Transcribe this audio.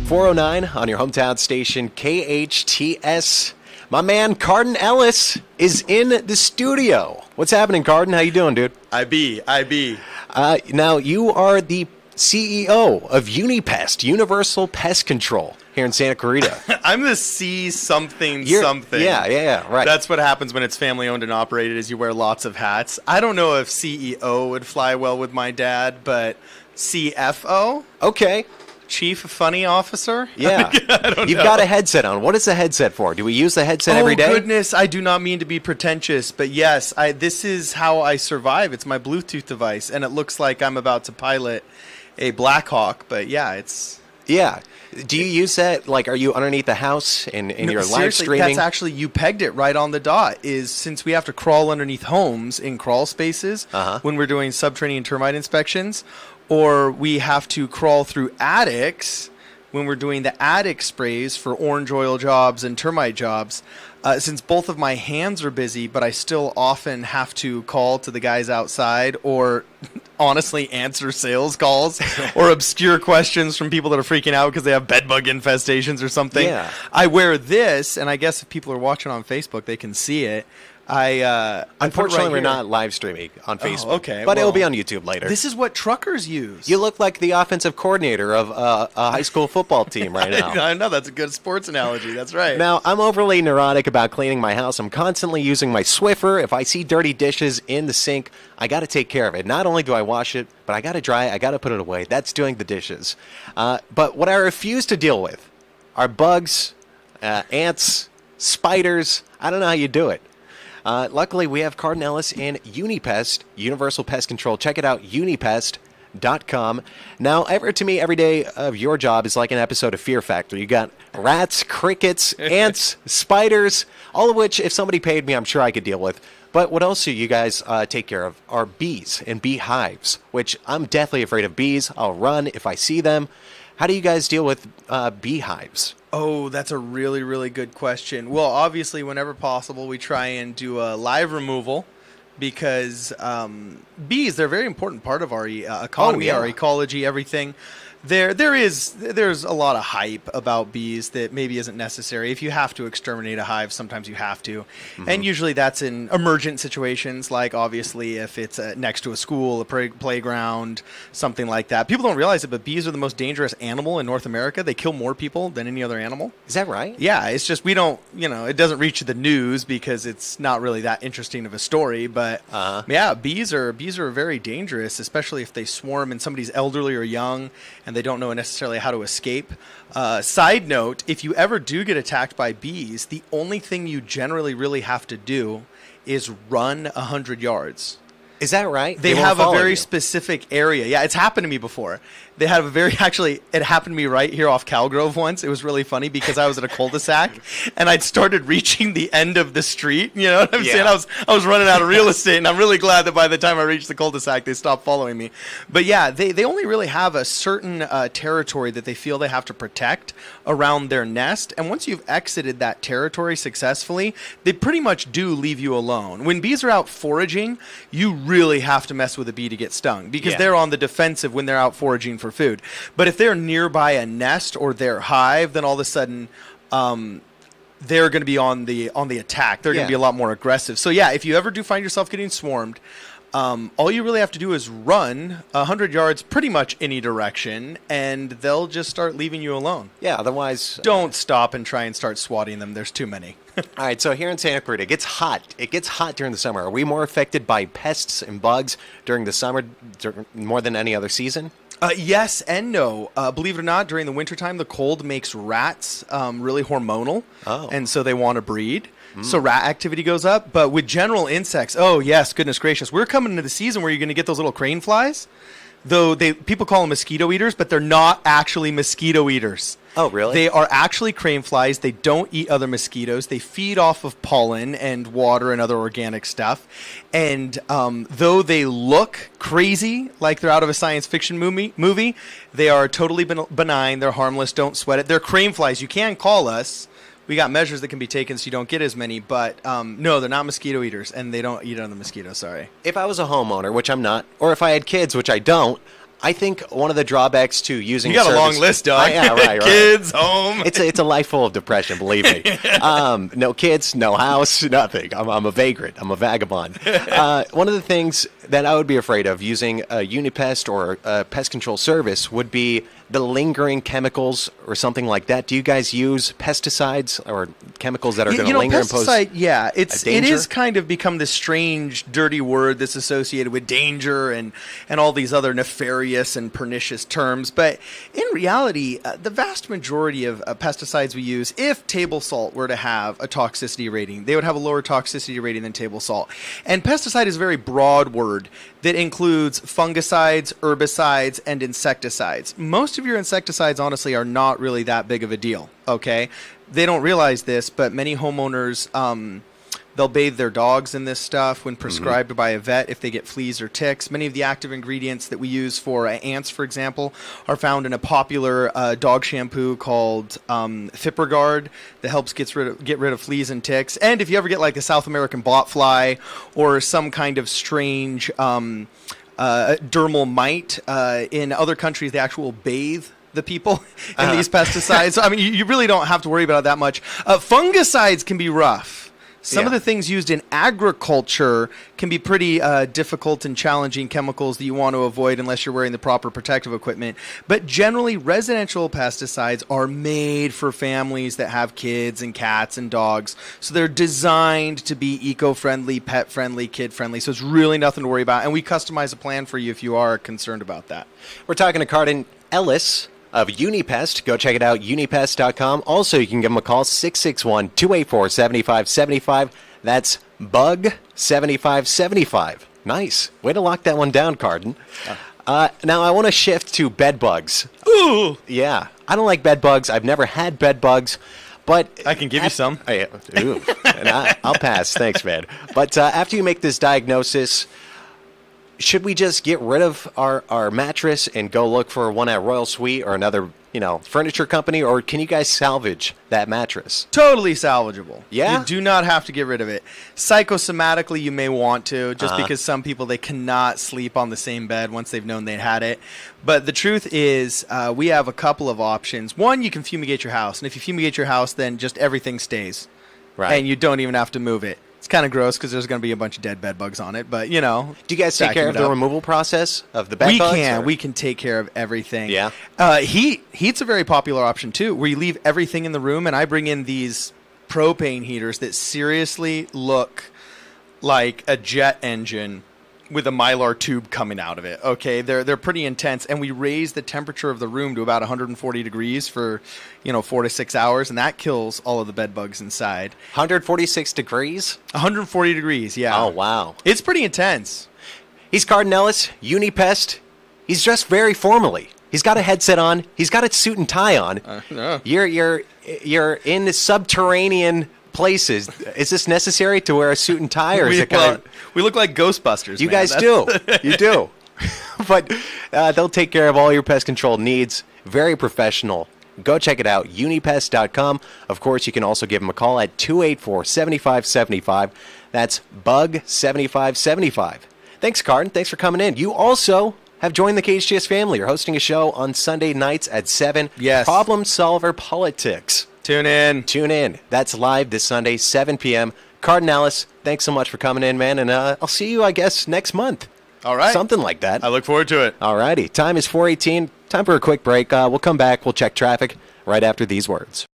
409 on your hometown station, KHTS. My man, Cardon Ellis, is in the studio. What's happening, Cardon? How you doing, dude? I be. Now, you are the CEO of Unipest, Universal Pest Control, here in Santa Clarita. I'm the C something. Yeah, right. That's what happens when it's family owned and operated, is you wear lots of hats. I don't know if CEO would fly well with my dad, but CFO? Okay. Chief Funny Officer? Yeah. You've got a headset on. What is the headset for? Do we use the headset every day? Oh, goodness. I do not mean to be pretentious, but yes, this is how I survive. It's my Bluetooth device, and it looks like I'm about to pilot a Black Hawk, but yeah, it's... Yeah. Do you use that? Like, are you underneath the house and you're live streaming? That's actually, you pegged it right on the dot, is since we have to crawl underneath homes in crawl spaces when we're doing subterranean termite inspections, or we have to crawl through attics when we're doing the attic sprays for orange oil jobs and termite jobs. Since both of my hands are busy, but I still often have to call to the guys outside or honestly answer sales calls or obscure questions from people that are freaking out because they have bedbug infestations or something. Yeah. I wear this, and I guess if people are watching on Facebook, they can see it. Unfortunately, we're not live streaming on Facebook. Oh, okay. But it'll be on YouTube later. This is what truckers use. You look like the offensive coordinator of a high school football team right now. I know, that's a good sports analogy. That's right. Now, I'm overly neurotic about cleaning my house. I'm constantly using my Swiffer. If I see dirty dishes in the sink, I got to take care of it. Not only do I wash it, but I got to dry it. I got to put it away. That's doing the dishes. But what I refuse to deal with are bugs, ants, spiders. I don't know how you do it. Luckily, we have Cardon Ellis and Unipest, Universal Pest Control. Check it out, unipest.com. Now, to me, every day of your job is like an episode of Fear Factor. You got rats, crickets, ants, spiders, all of which, if somebody paid me, I'm sure I could deal with. But what else do you guys take care of are bees and beehives, which I'm deathly afraid of bees. I'll run if I see them. How do you guys deal with beehives? Oh, that's a really, really good question. Well, obviously, whenever possible, we try and do a live removal because bees, they're a very important part of our economy, our ecology, everything. There's a lot of hype about bees that maybe isn't necessary. If you have to exterminate a hive, sometimes you have to. And usually that's in emergent situations, like obviously if it's next to a school, a playground, something like that. People don't realize it, but bees are the most dangerous animal in North America. They kill more people than any other animal. Is that right? Yeah, it's just we don't, it doesn't reach the news because it's not really that interesting of a story. But yeah, bees are very dangerous, especially if they swarm and somebody's elderly or young and they don't know necessarily how to escape. Side note, if you ever do get attacked by bees, the only thing you generally really have to do is run 100 yards. Is that right? They have a very specific area. Yeah, it's happened to me before. They have it happened to me right here off Calgrove once. It was really funny because I was at a cul-de-sac and I'd started reaching the end of the street. You know what I'm saying? I was running out of real estate, and I'm really glad that by the time I reached the cul-de-sac, they stopped following me. But yeah, they only really have a certain territory that they feel they have to protect around their nest. And once you've exited that territory successfully, they pretty much do leave you alone. When bees are out foraging, you really have to mess with a bee to get stung because they're on the defensive when they're out foraging for food. But if they're nearby a nest or their hive, then all of a sudden they're going to be on the attack. They're going to be a lot more aggressive. So yeah, if you ever do find yourself getting swarmed, all you really have to do is run 100 yards pretty much any direction, and they'll just start leaving you alone. Yeah, otherwise... Don't stop and try and start swatting them. There's too many. All right, so here in Santa Clarita, it gets hot. It gets hot during the summer. Are we more affected by pests and bugs during the summer more than any other season? Yes and no. Believe it or not, during the wintertime, the cold makes rats really hormonal, and so they want to breed. So rat activity goes up. But with general insects, oh, yes, goodness gracious. We're coming into the season where you're going to get those little crane flies. Though people call them mosquito eaters, but they're not actually mosquito eaters. Oh, really? They are actually crane flies. They don't eat other mosquitoes. They feed off of pollen and water and other organic stuff. And though they look crazy, like they're out of a science fiction movie, they are totally benign. They're harmless. Don't sweat it. They're crane flies. You can call us. We got measures that can be taken so you don't get as many, but no, they're not mosquito eaters, and they don't eat other mosquitoes, sorry. If I was a homeowner, which I'm not, or if I had kids, which I don't, I think one of the drawbacks to using You got a service- long list, dog. Yeah, right. Kids, home. It's a life full of depression, believe me. No kids, no house, nothing. I'm a vagrant. I'm a vagabond. One of the things that I would be afraid of using a Unipest or a pest control service would be the lingering chemicals or something like that. Do you guys use pesticides or chemicals that are going to linger and pose pesticide, yeah, it danger? is kind of become this strange, dirty word that's associated with danger and all these other nefarious and pernicious terms. But in reality, the vast majority of pesticides we use, if table salt were to have a toxicity rating, they would have a lower toxicity rating than table salt. And pesticide is a very broad word that includes fungicides, herbicides, and insecticides. Most of your insecticides, honestly, are not really that big of a deal, okay? They don't realize this, but many homeowners, they'll bathe their dogs in this stuff when prescribed by a vet if they get fleas or ticks. Many of the active ingredients that we use for ants, for example, are found in a popular dog shampoo called Fipperguard that helps get rid of fleas and ticks. And if you ever get like a South American botfly or some kind of strange dermal mite, in other countries they actually bathe the people in these pesticides. So, I mean, you really don't have to worry about it that much. Fungicides can be rough. Some of the things used in agriculture can be pretty difficult and challenging chemicals that you want to avoid unless you're wearing the proper protective equipment. But generally, residential pesticides are made for families that have kids and cats and dogs. So they're designed to be eco-friendly, pet-friendly, kid-friendly. So it's really nothing to worry about. And we customize a plan for you if you are concerned about that. We're talking to Cardon Ellis of Unipest. Go check it out, unipest.com. Also, you can give them a call, 661-284-7575. That's Bug7575. Nice. Way to lock that one down, Cardon. Now, I want to shift to bed bugs. Ooh! Yeah. I don't like bed bugs. I've never had bed bugs. But I can give you some. Oh, yeah. Ooh. And I'll pass. Thanks, man. But after you make this diagnosis, should we just get rid of our mattress and go look for one at Royal Suite or another, furniture company, or can you guys salvage that mattress? Totally salvageable. Yeah? You do not have to get rid of it. Psychosomatically, you may want to, just because some people, they cannot sleep on the same bed once they've known they'd had it. But the truth is, we have a couple of options. One, you can fumigate your house. And if you fumigate your house, then just everything stays. Right. And you don't even have to move it. It's kind of gross because there's going to be a bunch of dead bed bugs on it, but Do you guys take care of the removal process of the bed bugs? We can take care of everything. Yeah. Heat's a very popular option too, where you leave everything in the room, and I bring in these propane heaters that seriously look like a jet engine with a Mylar tube coming out of it. Okay, they're pretty intense, and we raise the temperature of the room to about 140 degrees for 4 to 6 hours, and that kills all of the bed bugs inside. 146 degrees? 140 degrees, yeah. Oh, wow. It's pretty intense. He's Cardon Ellis, Unipest. He's dressed very formally. He's got a headset on. He's got a suit and tie on. No. You're in the subterranean places. Is this necessary to wear a suit and tie, or is it kind of... We look like Ghostbusters, You man. guys do. You do. But they'll take care of all your pest control needs. Very professional. Go check it out, unipest.com. Of course, you can also give them a call at 284-7575. That's Bug7575. Thanks, Cardon. Thanks for coming in. You also have joined the KHTS family. You're hosting a show on Sunday nights at 7. Yes. Problem Solver Politics. Tune in. Tune in. That's live this Sunday, 7 p.m. Cardon Ellis, thanks so much for coming in, man. And I'll see you, I guess, next month. All right. Something like that. I look forward to it. All righty. Time is 4:18. Time for a quick break. We'll come back. We'll check traffic right after these words.